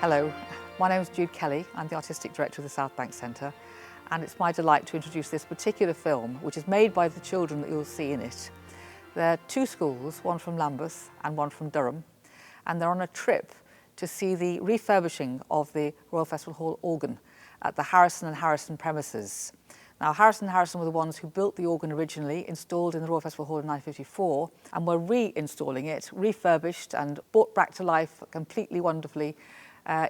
Hello, my name is Jude Kelly. I'm the Artistic Director of the South Bank Centre, and it's my delight to introduce this particular film, which is made by the children that you'll see in it. There are two schools, one from Lambeth and one from Durham, and they're on a trip to see the refurbishing of the Royal Festival Hall organ at the Harrison and Harrison premises. Now, Harrison and Harrison were the ones who built the organ originally, installed in the Royal Festival Hall in 1954, and were reinstalling it, refurbished and brought back to life completely wonderfully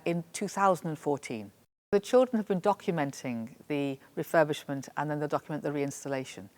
in 2014. The children have been documenting the refurbishment and then they'll document the reinstallation.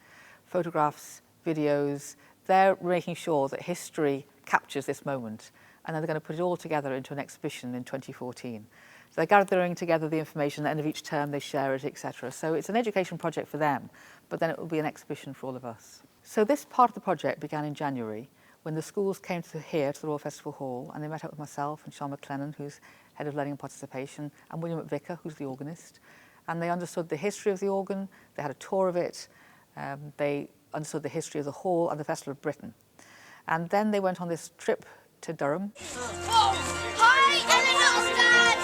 Photographs, videos, they're making sure that history captures this moment, and then they're going to put it all together into an exhibition in 2014. So they're gathering together the information, at the end of each term they share it, etc. So it's an education project for them, but then it will be an exhibition for all of us. So this part of the project began in January when the schools came to the Royal Festival Hall, and they met up with myself and Sean McLennan, who's Head of Learning and Participation, and William McVicker, who's the organist. And they understood the history of the organ, they had a tour of it, they understood the history of the hall and the Festival of Britain. And then they went on this trip to Durham. Hi, Eleanor's dad!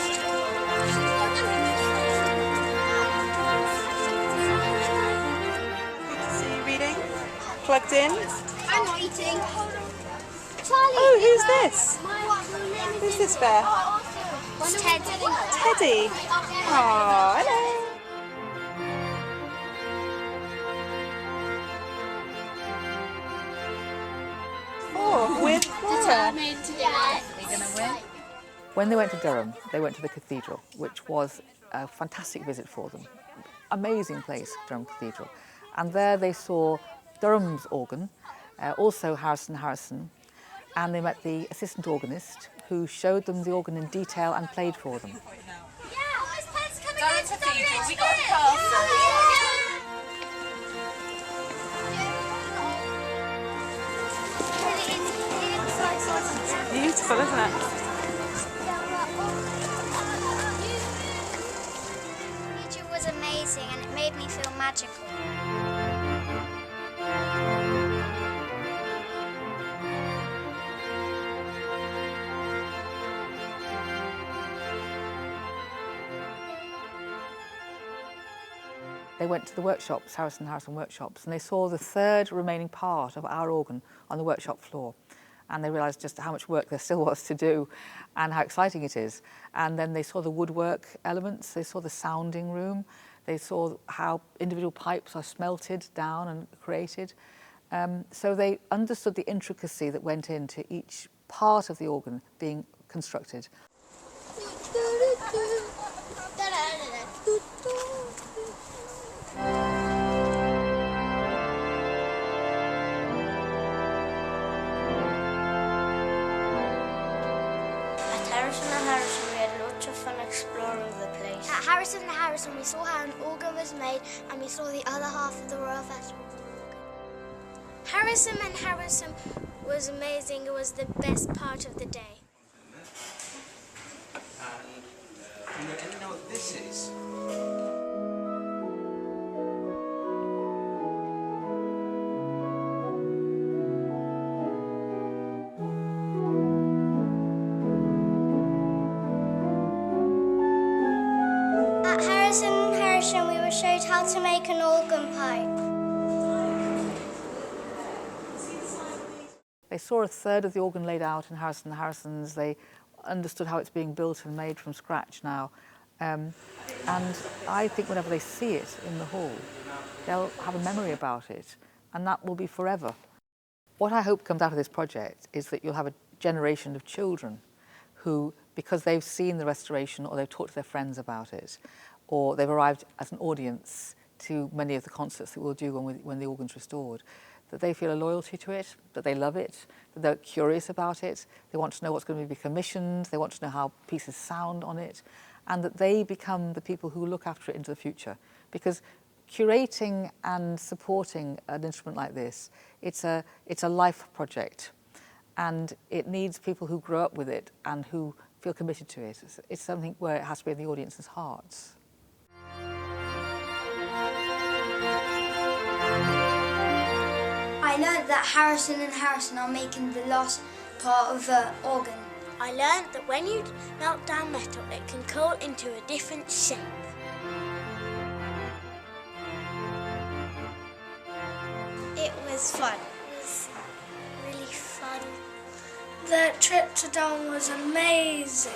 Good to see you reading. Plugged in? I'm not eating. Charlie! Oh, who's this? Who's this bear? It's Teddy. Teddy. Oh, hello. Oh, with Laura. When they went to Durham, they went to the cathedral, which was a fantastic visit for them. Amazing place, Durham Cathedral. And there they saw Durham's organ, also Harrison Harrison, and they met the assistant organist who showed them the organ in detail and played for them. Durham Cathedral, we got a castle. Beautiful, isn't it? Nature was amazing and it made me feel magical. They went to the workshops, Harrison workshops, and they saw the third remaining part of our organ on the workshop floor. And they realised just how much work there still was to do and how exciting it is. And then they saw the woodwork elements, they saw the sounding room, they saw how individual pipes are smelted down and created. So they understood the intricacy that went into each part of the organ being constructed. Harrison, we had lots of fun exploring the place. At Harrison and Harrison, we saw how an organ was made and we saw the other half of the Royal Festival organ. Harrison and Harrison was amazing. It was the best part of the day. And you know what this is? At Harrison and Harrison, we were showed how to make an organ pipe. They saw a third of the organ laid out in Harrison and Harrison's. They understood how it's being built and made from scratch now. And I think whenever they see it in the hall, they'll have a memory about it, and that will be forever. What I hope comes out of this project is that you'll have a generation of children who, because they've seen the restoration or they've talked to their friends about it, or they've arrived as an audience to many of the concerts that we'll do when the organ's restored, that they feel a loyalty to it, that they love it, that they're curious about it, they want to know what's going to be commissioned, they want to know how pieces sound on it, and that they become the people who look after it into the future. Because curating and supporting an instrument like this, it's a life project, and it needs people who grow up with it and who feel committed to it. It's something where it has to be in the audience's hearts. I learned that Harrison and Harrison are making the last part of the organ, I learned that when you melt down metal, it can cool into a different shape. It was fun. It was really fun. The trip to Durham was amazing.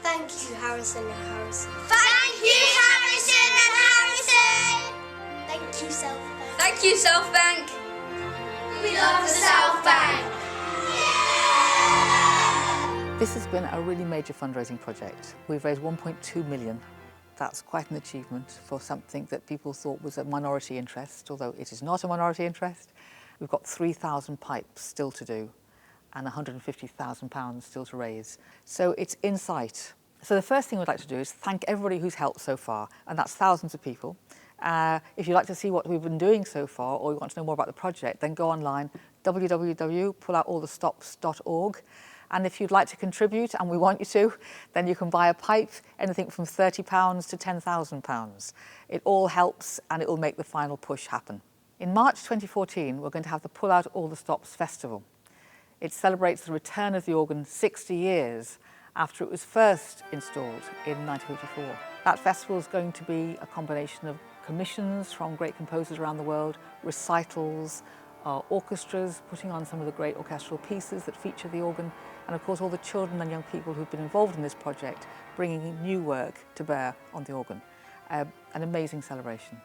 Thank you, Harrison and Harrison. Thank you, Harrison and Harrison! Thank you, South Bank. Thank you, South Bank! We love the South Bank! This has been a really major fundraising project. We've raised 1.2 million. That's quite an achievement for something that people thought was a minority interest, although it is not a minority interest. We've got 3,000 pipes still to do and £150,000 still to raise. So it's in sight. So the first thing we'd like to do is thank everybody who's helped so far, and that's thousands of people. If you'd like to see what we've been doing so far, or you want to know more about the project, then go online, www.pulloutallthestops.org. And if you'd like to contribute, and we want you to, then you can buy a pipe, anything from £30 to £10,000. It all helps, and it will make the final push happen. In March 2014, we're going to have the Pull Out All the Stops Festival. It celebrates the return of the organ 60 years after it was first installed in 1954. That festival is going to be a combination of commissions from great composers around the world, recitals, orchestras putting on some of the great orchestral pieces that feature the organ, and of course all the children and young people who've been involved in this project bringing new work to bear on the organ. An amazing celebration.